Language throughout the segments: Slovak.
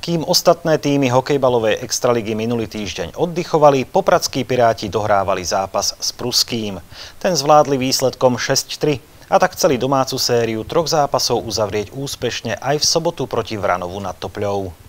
Kým ostatné týmy hokejbalovej extraligy minulý týždeň oddychovali, popradskí Piráti dohrávali zápas s Pruským. Ten zvládli výsledkom 6-3 a tak chceli domácu sériu 3 zápasov uzavrieť úspešne aj v sobotu proti Vranovu nad Topľou.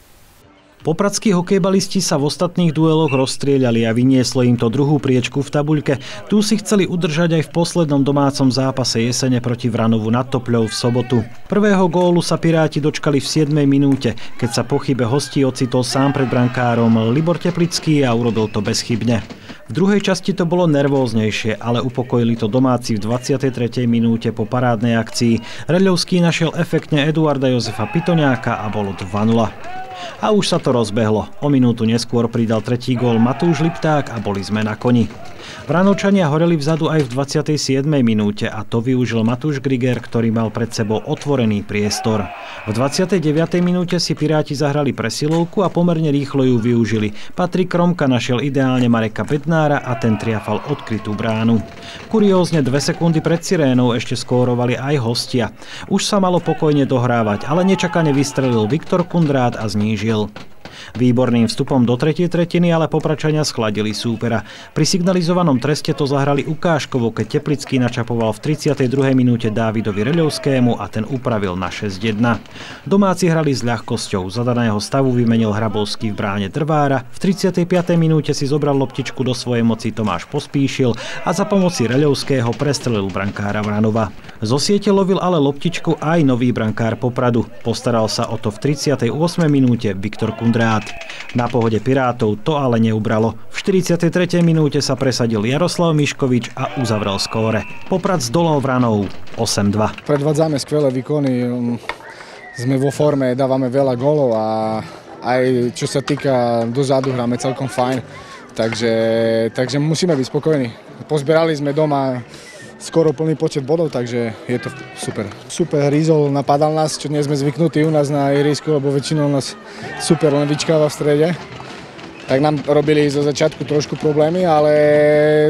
Popradskí hokejbalisti sa v ostatných dueloch rozstrieľali a vynieslo im to druhú priečku v tabuľke. Tu si chceli udržať aj v poslednom domácom zápase jesene proti Vranovu nad Topľou v sobotu. Prvého gólu sa Piráti dočkali v 7. minúte, keď sa po chybe hostí ocitol sám pred brankárom Libor Teplický a urobil to bezchybne. V druhej časti to bolo nervóznejšie, ale upokojili to domáci v 23. minúte po parádnej akcii. Reľovský našiel efektne Eduarda Jozefa Pitoňáka a bolo 2-0. A už sa to rozbehlo. O minútu neskôr pridal tretí gól Matúš Lipták a boli sme na koni. Vranovčania horeli vzadu aj v 27. minúte a to využil Matúš Griger, ktorý mal pred sebou otvorený priestor. V 29. minúte si Piráti zahrali presilovku a pomerne rýchlo ju využili. Patrik Kromka našiel ideálne Mareka Bednára a ten triafal odkrytú bránu. Kuriózne 2 sekundy pred sirénou ešte skórovali aj hostia. Už sa malo pokojne dohrávať, ale nečakane vystrelil Viktor Kundrát a znížil. Výborným vstupom do tretej tretiny ale Popračania schladili súpera. Pri signalizovanom treste to zahrali ukážkovo, keď Teplický načapoval v 32. minúte Dávidovi Reľovskému a ten upravil na 6-1. Domáci hrali s ľahkosťou. Za daného stavu vymenil Hrabovský v bráne Drvára. V 35. minúte si zobral loptičku do svojej moci Tomáš Pospíšil a za pomoci Reľovského prestrelil brankára Vranova. Zo siete lovil ale loptičku aj nový brankár Popradu. Postaral sa o to v 38. minúte Viktor Kundrát. Na pohode Pirátov to ale neubralo. V 43. minúte sa presadil Jaroslav Miškovič a uzavrel skóre. Poprad zdolal Vranov 8-2. Predvádzame skvelé výkony, sme vo forme, dávame veľa gólov a aj čo sa týka dozadu hráme celkom fajn. Takže musíme byť spokojní. Pozbierali sme doma skoro plný počet bodov, takže je to super. Super Hryzol napadal nás, čo nie sme zvyknutí u nás na ihrisku, lebo väčšinou nás super len vyčkáva v strede. Tak nám robili zo začiatku trošku problémy, ale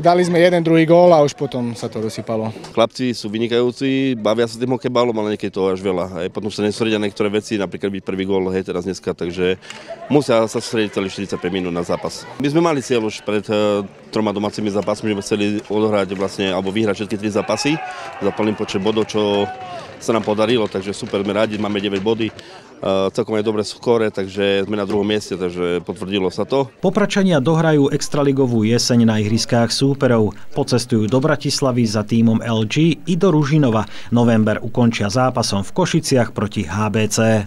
dali sme jeden, druhý gól a už potom sa to rozsypalo. Chlapci sú vynikajúci, bavia sa tým hokejbalom, ale niekedy to až veľa. Aj potom sa nesústredia niektoré veci, napríklad byť prvý gól, hej, teraz dneska, takže musia sa sústrediť celých 45 minút na zápas. My sme mali cieľ už pred 3 domácimi zápasmi, že sme chceli odohrať vlastne, alebo vyhrať všetky 3 zápasy za plný počet bodov, čo sa nám podarilo, takže super, sme rádi, máme 9 body. Celkom je dobré skóre, takže sme na 2. mieste, takže potvrdilo sa to. Popračania dohrajú extraligovú jeseň na ihriskách súperov. Pocestujú do Bratislavy za tímom LG i do Ružinova. November ukončia zápasom v Košiciach proti HBC.